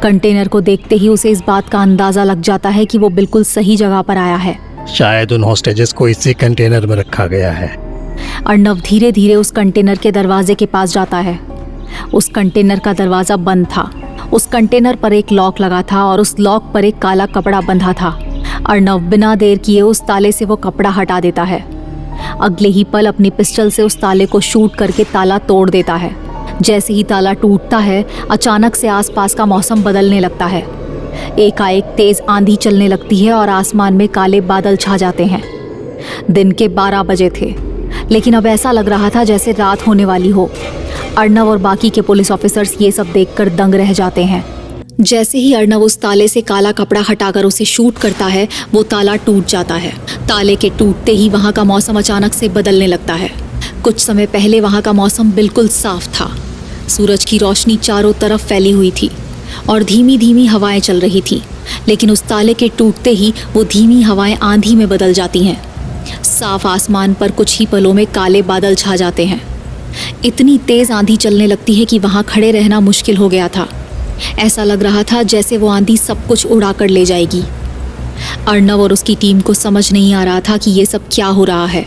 Container को देखते ही उसे इस बात का अंदाजा लग जाता है कि वो बिल्कुल सही जगह पर आया है। शायद उन हॉस्टेजेस को इसी कंटेनर में रखा गया है। अर्णव धीरे धीरे उस कंटेनर के दरवाजे के पास जाता है। उस कंटेनर का दरवाजा बंद था। उस कंटेनर पर एक लॉक लगा था और उस लॉक पर एक काला कपड़ा बंधा था। अर्णव बिना देर किए उस ताले से वो कपड़ा हटा देता है। अगले ही पल अपनी पिस्टल से उस ताले को शूट करके ताला तोड़ देता है। जैसे ही ताला टूटता है, अचानक से आसपास का मौसम बदलने लगता है। एकाएक तेज आंधी चलने लगती है और आसमान में काले बादल छा जाते हैं। दिन के 12 बजे थे, लेकिन अब ऐसा लग रहा था जैसे रात होने वाली हो। अर्णव और बाकी के पुलिस ऑफिसर्स ये सब देखकर दंग रह जाते हैं। जैसे ही अर्णव उस ताले से काला कपड़ा हटाकर उसे शूट करता है, वो ताला टूट जाता है। ताले के टूटते ही वहाँ का मौसम अचानक से बदलने लगता है। कुछ समय पहले वहाँ का मौसम बिल्कुल साफ था। सूरज की रोशनी चारों तरफ फैली हुई थी और धीमी धीमी हवाएं चल रही थी, लेकिन उस ताले के टूटते ही वो धीमी हवाएं आंधी में बदल जाती हैं। साफ आसमान पर कुछ ही पलों में काले बादल छा जाते हैं। इतनी तेज आंधी चलने लगती है कि वहाँ खड़े रहना मुश्किल हो गया था। ऐसा लग रहा था जैसे वो आंधी सब कुछ उड़ा कर ले जाएगी। अर्णव और उसकी टीम को समझ नहीं आ रहा था कि ये सब क्या हो रहा है।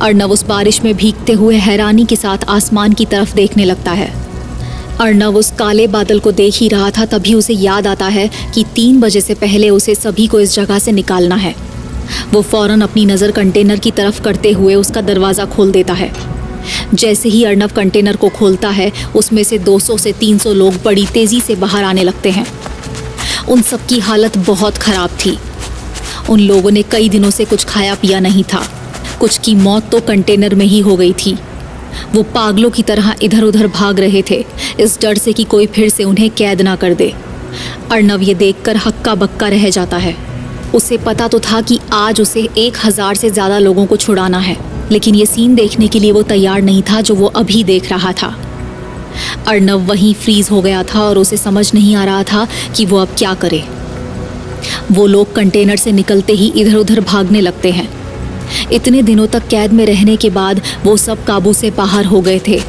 अर्णव उस बारिश में भीगते हुए हैरानी के साथ आसमान की तरफ देखने लगता है। अर्णव उस काले बादल को देख ही रहा था, तभी उसे याद आता है कि 3 बजे से पहले उसे सभी को इस जगह से निकालना है। वो फौरन अपनी नज़र कंटेनर की तरफ करते हुए उसका दरवाज़ा खोल देता है। जैसे ही अर्णव कंटेनर को खोलता है, उसमें से 200 से 300 लोग बड़ी तेज़ी से बाहर आने लगते हैं। उन सब की हालत बहुत ख़राब थी। उन लोगों ने कई दिनों से कुछ खाया पिया नहीं था। कुछ की मौत तो कंटेनर में ही हो गई थी। वो पागलों की तरह इधर उधर भाग रहे थे, इस डर से कि कोई फिर से उन्हें कैद ना कर दे। अर्णव ये देखकर हक्का बक्का रह जाता है। उसे पता तो था कि आज उसे 1000 से ज़्यादा लोगों को छुड़ाना है, लेकिन ये सीन देखने के लिए वो तैयार नहीं था जो वो अभी देख रहा था। अर्णव वहीं फ्रीज हो गया था और उसे समझ नहीं आ रहा था कि वो अब क्या करे। वो लोग कंटेनर से निकलते ही इधर उधर भागने लगते हैं। इतने दिनों तक कैद में रहने के बाद वो सब काबू से बाहर हो गए थे।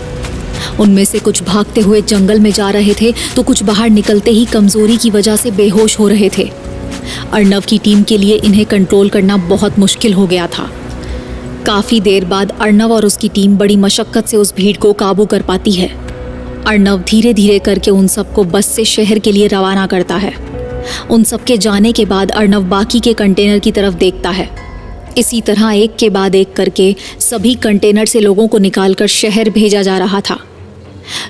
उनमें से कुछ भागते हुए जंगल में जा रहे थे, तो कुछ बाहर निकलते ही कमजोरी की वजह से बेहोश हो रहे थे। अर्णव की टीम के लिए इन्हें कंट्रोल करना बहुत मुश्किल हो गया था। काफ़ी देर बाद अर्णव और उसकी टीम बड़ी मशक्क़त से उस भीड़ को काबू कर पाती है। अर्णव धीरे धीरे करके उन सबको बस से शहर के लिए रवाना करता है। उन सबके जाने के बाद अर्णव बाकी के कंटेनर की तरफ देखता है। इसी तरह एक के बाद एक करके सभी कंटेनर से लोगों को निकालकर शहर भेजा जा रहा था।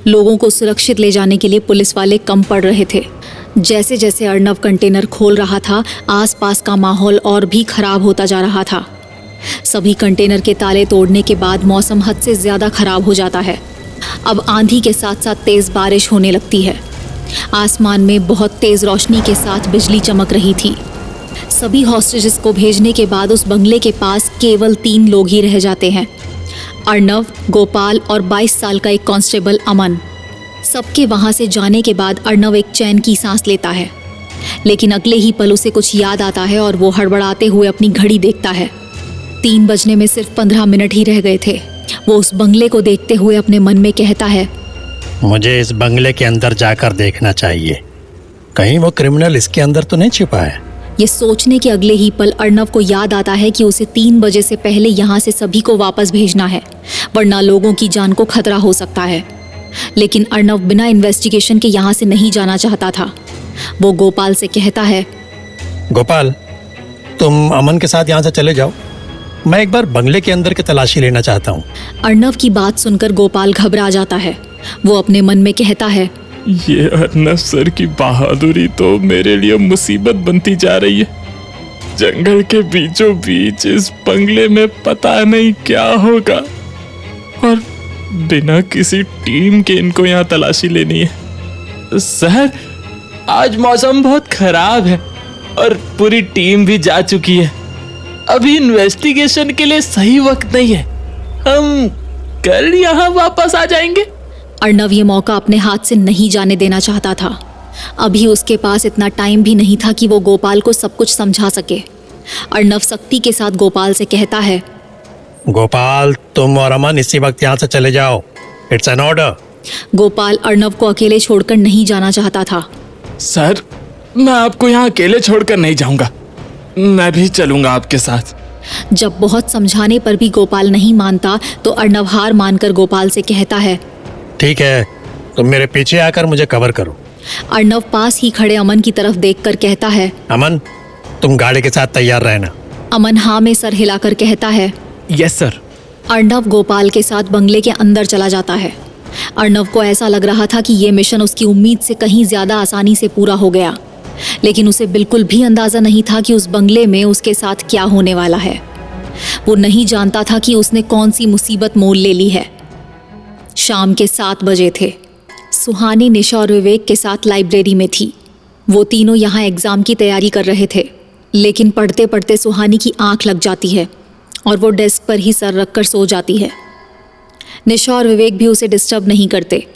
लोगों को सुरक्षित ले जाने के लिए पुलिस वाले कम पड़ रहे थे। जैसे जैसे अर्णव कंटेनर खोल रहा था, आसपास का माहौल और भी खराब होता जा रहा था। सभी कंटेनर के ताले तोड़ने के बाद मौसम हद से ज़्यादा खराब हो जाता है। अब आंधी के साथ साथ तेज़ बारिश होने लगती है। आसमान में बहुत तेज़ रोशनी के साथ बिजली चमक रही थी। सभी हॉस्टेजेस को भेजने के बाद उस बंगले के पास केवल 3 लोग ही रह जाते हैं, अर्णव, गोपाल और 22 साल का एक कांस्टेबल अमन। सबके वहाँ से जाने के बाद अर्णव एक चैन की सांस लेता है, लेकिन अगले ही पल उसे कुछ याद आता है और वो हड़बड़ाते हुए अपनी घड़ी देखता है। 3 बजने में सिर्फ 15 मिनट ही रह गए थे। वो उस बंगले को देखते हुए अपने मन में कहता है, मुझे इस बंगले के अंदर जाकर देखना चाहिए, कहीं वो क्रिमिनल इसके अंदर तो नहीं छिपा है। ये सोचने के अगले ही पल अर्णव को याद आता है कि उसे 3 बजे से पहले यहाँ से सभी को वापस भेजना है, वरना लोगों की जान को खतरा हो सकता है। लेकिन अर्णव बिना इन्वेस्टिगेशन के यहाँ से नहीं जाना चाहता था। वो गोपाल से कहता है, गोपाल, तुम अमन के साथ यहाँ से चले जाओ, मैं एक बार बंगले के अंदर की तलाशी लेना चाहता हूँ। अर्णव की बात सुनकर गोपाल घबरा जाता है। वो अपने मन में कहता है, ये अर्नब सर की बहादुरी तो मेरे लिए मुसीबत बनती जा रही है। जंगल के बीचों बीच इस बंगले में पता नहीं क्या होगा, और बिना किसी टीम के इनको यहाँ तलाशी लेनी है। सर, आज मौसम बहुत खराब है और पूरी टीम भी जा चुकी है। अभी इन्वेस्टिगेशन के लिए सही वक्त नहीं है। हम कल यहाँ वापस आ जाएंगे। अर्णव ये मौका अपने हाथ से नहीं जाने देना चाहता था। अभी उसके पास इतना टाइम भी नहीं था कि वो गोपाल को सब कुछ समझा सके। अर्णव सख्ती के साथ गोपाल से कहता है, गोपाल, तुम और अमन इसी वक्त यहाँ से चले जाओ, it's an order. Gopal Arnav को अकेले छोड़कर नहीं जाना चाहता था। सर, मैं आपको यहाँ अकेले छोड़कर नहीं जाऊंगा, मैं भी चलूंगा आपके साथ। जब बहुत समझाने पर भी गोपाल नहीं मानता तो अर्णव हार मानकर गोपाल से कहता है, ठीक है, तुम मेरे पीछे आकर मुझे कवर करो। अर्णव पास ही खड़े अमन की तरफ देखकर कहता है, अमन, तुम गाड़ी के साथ तैयार रहना। अमन हाँ में सर हिलाकर कहता है, यस सर। अर्णव गोपाल के साथ बंगले के अंदर चला जाता है। अर्णव को ऐसा लग रहा था कि ये मिशन उसकी उम्मीद से कहीं ज्यादा आसानी से पूरा हो गया, लेकिन उसे बिल्कुल भी अंदाजा नहीं था कि उस बंगले में उसके साथ क्या होने वाला है। वो नहीं जानता था कि उसने कौन सी मुसीबत मोल ले ली है। शाम के 7 बजे थे। सुहानी, निशा और विवेक के साथ लाइब्रेरी में थी। वो तीनों यहाँ एग्जाम की तैयारी कर रहे थे, लेकिन पढ़ते पढ़ते सुहानी की आंख लग जाती है और वो डेस्क पर ही सर रखकर सो जाती है। निशा और विवेक भी उसे डिस्टर्ब नहीं करते।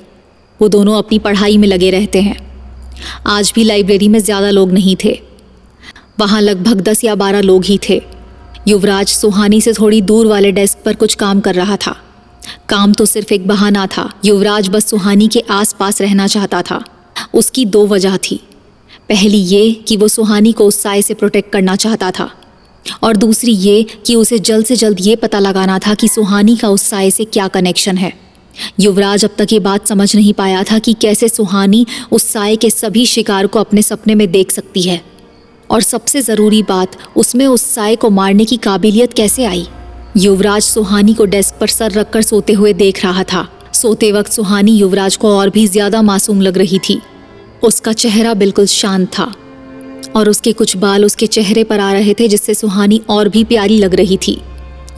वो दोनों अपनी पढ़ाई में लगे रहते हैं। आज भी लाइब्रेरी में ज़्यादा लोग नहीं थे। वहाँ लगभग 10 या 12 लोग ही थे। युवराज सुहानी से थोड़ी दूर वाले डेस्क पर कुछ काम कर रहा था। काम तो सिर्फ एक बहाना था। युवराज बस सुहानी के आसपास रहना चाहता था। उसकी 2 वजह थी। पहली ये कि वो सुहानी को उस साए से प्रोटेक्ट करना चाहता था, और दूसरी ये कि उसे जल्द से जल्द ये पता लगाना था कि सुहानी का उस साए से क्या कनेक्शन है। युवराज अब तक ये बात समझ नहीं पाया था कि कैसे सुहानी उस साए के सभी शिकार को अपने सपने में देख सकती है, और सबसे ज़रूरी बात, उसमें उस साए को मारने की काबिलियत कैसे आई। युवराज सुहानी को डेस्क पर सर रखकर सोते हुए देख रहा था। सोते वक्त सुहानी युवराज को और भी ज़्यादा मासूम लग रही थी। उसका चेहरा बिल्कुल शांत था और उसके कुछ बाल उसके चेहरे पर आ रहे थे, जिससे सुहानी और भी प्यारी लग रही थी।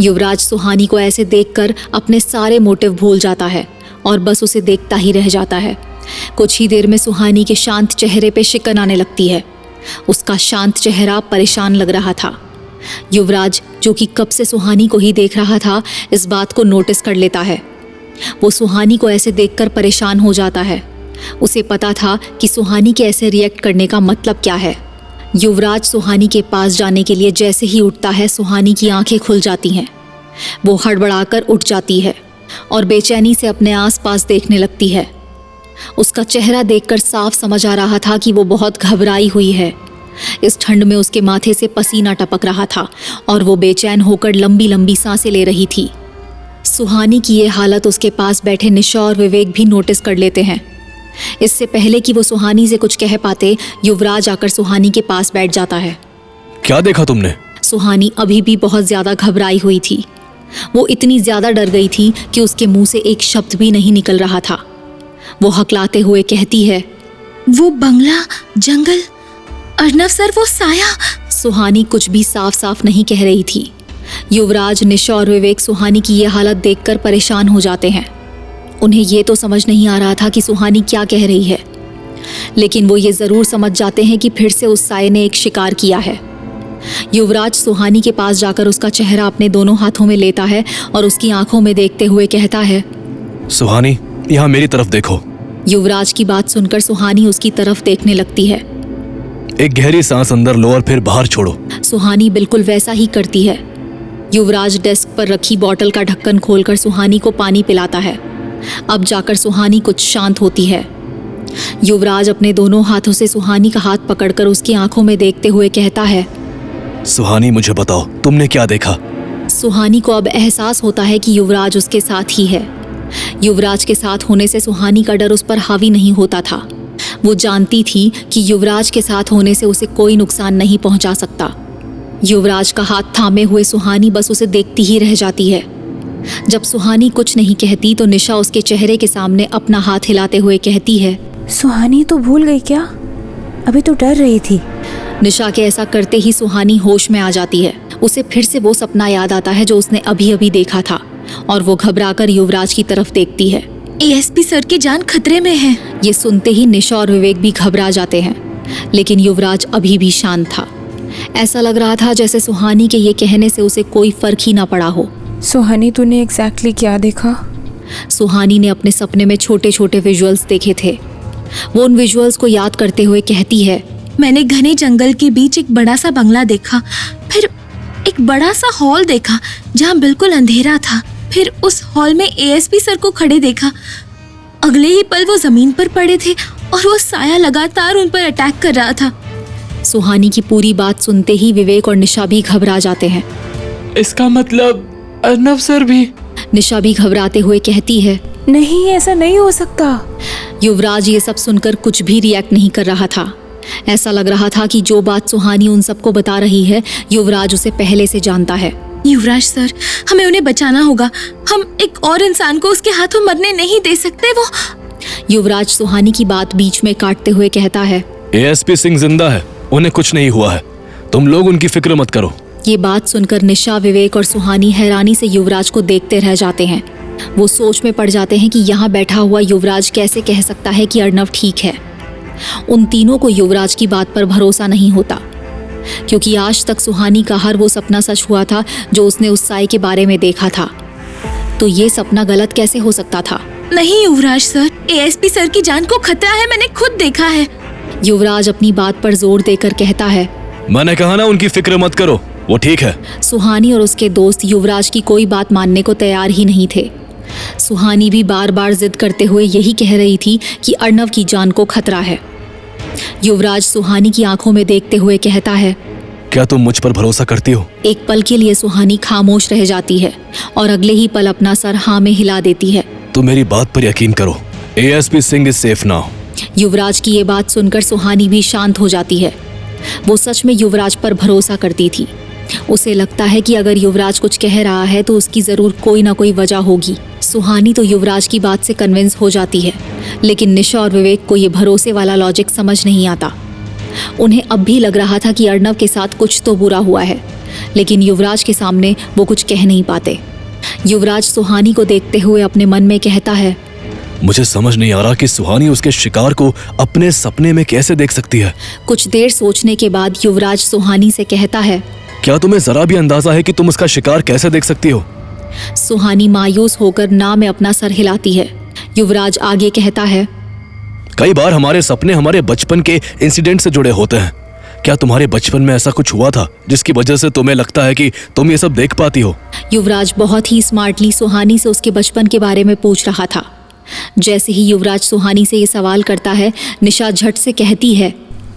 युवराज सुहानी को ऐसे देखकर अपने सारे मोटिव भूल जाता है और बस उसे देखता ही रह जाता है। कुछ ही देर में सुहानी के शांत चेहरे पे शिकन आने लगती है। उसका शांत चेहरा परेशान लग रहा था। युवराज, जो कि कब से सुहानी को ही देख रहा था, इस बात को नोटिस कर लेता है। वो सुहानी को ऐसे देखकर परेशान हो जाता है। उसे पता था कि सुहानी के ऐसे रिएक्ट करने का मतलब क्या है। युवराज सुहानी के पास जाने के लिए जैसे ही उठता है, सुहानी की आंखें खुल जाती हैं। वो हड़बड़ाकर उठ जाती है और बेचैनी से अपने आसपास देखने लगती है। उसका चेहरा देखकर साफ समझ आ रहा था कि वो बहुत घबराई हुई है। इस ठंड में उसके माथे से पसीना टपक रहा था और वो बेचैन होकर लंबी लंबी सांसें ले रही थी। सुहानी की ये हालत उसके पास बैठे निशा और विवेक भी नोटिस कर लेते हैं। इससे पहले कि वो सुहानी से कुछ कह पाते, युवराज आकर सुहानी के पास बैठ जाता है। क्या देखा तुमने? सुहानी अभी भी बहुत ज्यादा घबराई हुई थी। वो इतनी ज्यादा डर गई थी कि उसके मुंह से एक शब्द भी नहीं निकल रहा था। वो हकलाते हुए कहती है, वो बंगला, जंगल, अर्णव सर, वो साया। सुहानी कुछ भी साफ साफ नहीं कह रही थी। युवराज, निशा और विवेक सुहानी की ये हालत देखकर परेशान हो जाते हैं। उन्हें ये तो समझ नहीं आ रहा था कि सुहानी क्या कह रही है, लेकिन वो ये ज़रूर समझ जाते हैं कि फिर से उस साए ने एक शिकार किया है। युवराज सुहानी के पास जाकर उसका चेहरा अपने दोनों हाथों में लेता है और उसकी आंखों में देखते हुए कहता है, सुहानी, यहाँ मेरी तरफ देखो। युवराज की बात सुनकर सुहानी उसकी तरफ देखने लगती है। एक गहरी सांस अंदर लो और फिर बाहर छोड़ो। सुहानी बिल्कुल वैसा ही करती है। युवराज डेस्क पर रखी बोतल का ढक्कन खोलकर सुहानी को पानी पिलाता है। अब जाकर सुहानी कुछ शांत होती है। युवराज अपने दोनों हाथों से सुहानी का हाथ पकड़कर उसकी आंखों में देखते हुए कहता है, सुहानी, मुझे बताओ, तुमने क्या देखा? सुहानी को अब एहसास होता है कि युवराज उसके साथ ही है। युवराज के साथ होने से सुहानी का डर उस पर हावी नहीं होता था। वो जानती थी कि युवराज के साथ होने से उसे कोई नुकसान नहीं पहुंचा सकता। युवराज का हाथ थामे हुए सुहानी बस उसे देखती ही रह जाती है। जब सुहानी कुछ नहीं कहती तो निशा उसके चेहरे के सामने अपना हाथ हिलाते हुए कहती है, सुहानी तो भूल गई क्या? अभी तो डर रही थी। निशा के ऐसा करते ही सुहानी होश में आ जाती है। उसे फिर से वो सपना याद आता है जो उसने अभी अभी देखा था और वो घबराकर युवराज की तरफ देखती है। एएसपी सर की जान खतरे में है। ये सुनते ही निशा और विवेक भी घबरा जाते हैं, लेकिन युवराज अभी भी शांत था। ऐसा लग रहा था जैसे सुहानी के ये कहने से उसे कोई फर्क ही ना पड़ा हो। सुहानी, तूने एग्जैक्टली क्या देखा? सुहानी ने अपने सपने में छोटे छोटे विजुअल्स देखे थे। वो उन विजुअल्स को याद करते हुए कहती है, मैंने घने जंगल के बीच एक बड़ा सा बंगला देखा, फिर एक बड़ा सा हॉल देखा जहाँ बिल्कुल अंधेरा था, फिर उस हॉल में एएसपी सर को खड़े देखा। अगले ही पल वो जमीन पर पड़े थे और वो साया लगातार उन पर अटैक कर रहा था। सुहानी की पूरी बात सुनते ही विवेक और निशा भी घबरा जाते हैं। इसका मतलब अर्नव सर भी? निशा भी घबराते हुए कहती है, नहीं, ऐसा नहीं हो सकता। युवराज ये सब सुनकर कुछ भी रिएक्ट नहीं कर रहा था। ऐसा लग रहा था कि जो बात सुहानी उन सबको बता रही है युवराज उसे पहले से जानता है। युवराज सर, हमें उन्हें बचाना होगा। हम एक और इंसान को उसके हाथों मरने नहीं दे सकते। वो युवराज सुहानी की बात बीच में काटते हुए कहता है, एएसपी सिंह जिंदा है, उन्हें कुछ नहीं हुआ है, तुम लोग उनकी फिक्र मत करो। ये बात सुनकर निशा, विवेक और सुहानी हैरानी से युवराज को देखते रह जाते हैं। वो सोच में पड़ जाते हैं कि यहाँ बैठा हुआ युवराज कैसे कह सकता है कि अर्नव ठीक है। उन तीनों को युवराज की बात पर भरोसा नहीं होता, क्योंकि आज तक सुहानी का हर वो सपना सच हुआ था जो उसने उस साई के बारे में देखा था। तो ये सपना गलत कैसे हो सकता था? नहीं युवराज सर, एएसपी सर की जान को खतरा है, मैंने खुद देखा है। युवराज अपनी बात पर जोर देकर कहता है, मैंने कहा ना उनकी फिक्र मत करो, वो ठीक है। सुहानी और उसके दोस्त युवराज की कोई बात मानने को तैयार ही नहीं थे। सुहानी भी बार बार जिद करते हुए यही कह रही थी कि अर्नव की जान को खतरा है। युवराज सुहानी की आंखों में देखते हुए कहता है, क्या तुम मुझ पर भरोसा करती हो? एक पल के लिए सुहानी खामोश रह जाती है और अगले ही पल अपना सर हाँ में हिला देती है। तुम मेरी बात पर यकीन करो, ASP Singh is safe now. Yuvraj की ये बात सुनकर सुहानी भी शांत हो जाती है। वो सच में युवराज पर भरोसा करती थी। उसे लगता है कि अगर युवराज कुछ कह रहा है तो उसकी जरूर कोई ना कोई वजह होगी। सुहानी तो युवराज की बात से कन्विंस हो जाती है, लेकिन निशा और विवेक को ये भरोसे वाला लॉजिक समझ नहीं आता। उन्हें अब भी लग रहा था कि अर्नव के साथ कुछ तो बुरा हुआ है, लेकिन युवराज के सामने वो कुछ कह नहीं पाते। युवराज सुहानी को देखते हुए अपने मन में कहता है, मुझे समझ नहीं आ रहा कि सुहानी उसके शिकार को अपने सपने में कैसे देख सकती है। कुछ देर सोचने के बाद युवराज सुहानी से कहता है, क्या तुम्हें जरा भी अंदाजा है कि तुम उसका शिकार कैसे देख सकती हो? सुहानी मायूस होकर ना में अपना सर हिलाती है। युवराज आगे कहता है, कई बार हमारे सपने हमारे बचपन के इंसिडेंट से जुड़े होते हैं। क्या तुम्हारे बचपन में ऐसा कुछ हुआ था जिसकी वजह से तुम्हें लगता है कि तुम ये सब देख पाती हो? युवराज बहुत ही स्मार्टली सुहानी से उसके बचपन के बारे में पूछ रहा था। जैसे ही युवराज सुहानी से ये सवाल करता है, निशा झट से कहती है,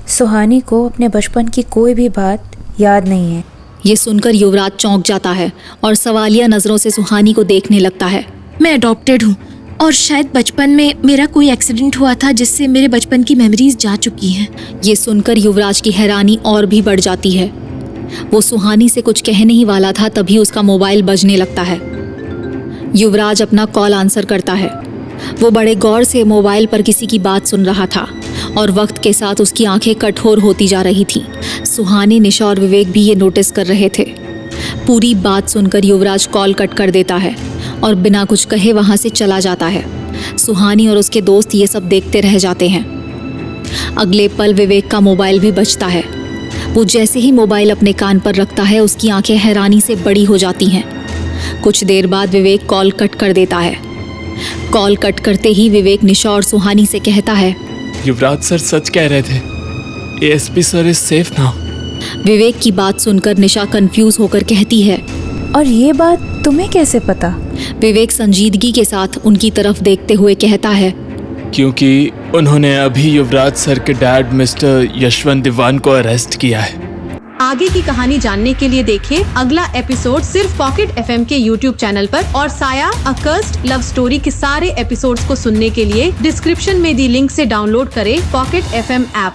सुहानी को अपने बचपन की कोई भी बात याद नहीं है। ये सुनकर युवराज चौंक जाता है और सवालिया नजरों से सुहानी को देखने लगता है। मैं अडॉप्टेड हूँ और शायद बचपन में मेरा कोई एक्सीडेंट हुआ था जिससे मेरे बचपन की मेमोरीज जा चुकी हैं। ये सुनकर युवराज की हैरानी और भी बढ़ जाती है। वो सुहानी से कुछ कहने ही वाला था, तभी उसका मोबाइल बजने लगता है। युवराज अपना कॉल आंसर करता है। वो बड़े गौर से मोबाइल पर किसी की बात सुन रहा था और वक्त के साथ उसकी आंखें कठोर होती जा रही थी। सुहानी, निशा और विवेक भी ये नोटिस कर रहे थे। पूरी बात सुनकर युवराज कॉल कट कर देता है और बिना कुछ कहे वहाँ से चला जाता है। सुहानी और उसके दोस्त ये सब देखते रह जाते हैं। अगले पल विवेक का मोबाइल भी बजता है। वो जैसे ही मोबाइल अपने कान पर रखता है, उसकी आंखें हैरानी से बड़ी हो जाती हैं। कुछ देर बाद विवेक कॉल कट कर देता है। कॉल कट करते ही विवेक निशा और सुहानी से कहता है, युवराज सर सच कह रहे थे, ASP sir is safe now. Vivek की बात सुनकर निशा कंफ्यूज होकर कहती है, और ये बात तुम्हें कैसे पता? विवेक संजीदगी के साथ उनकी तरफ देखते हुए कहता है, क्योंकि उन्होंने अभी युवराज सर के डैड मिस्टर यशवंत दीवान को अरेस्ट किया है। आगे की कहानी जानने के लिए देखें अगला एपिसोड सिर्फ पॉकेट एफएम के यूट्यूब चैनल पर, और साया अ कर्स्ड लव स्टोरी के सारे एपिसोड्स को सुनने के लिए डिस्क्रिप्शन में दी लिंक से डाउनलोड करें पॉकेट एफएम ऐप।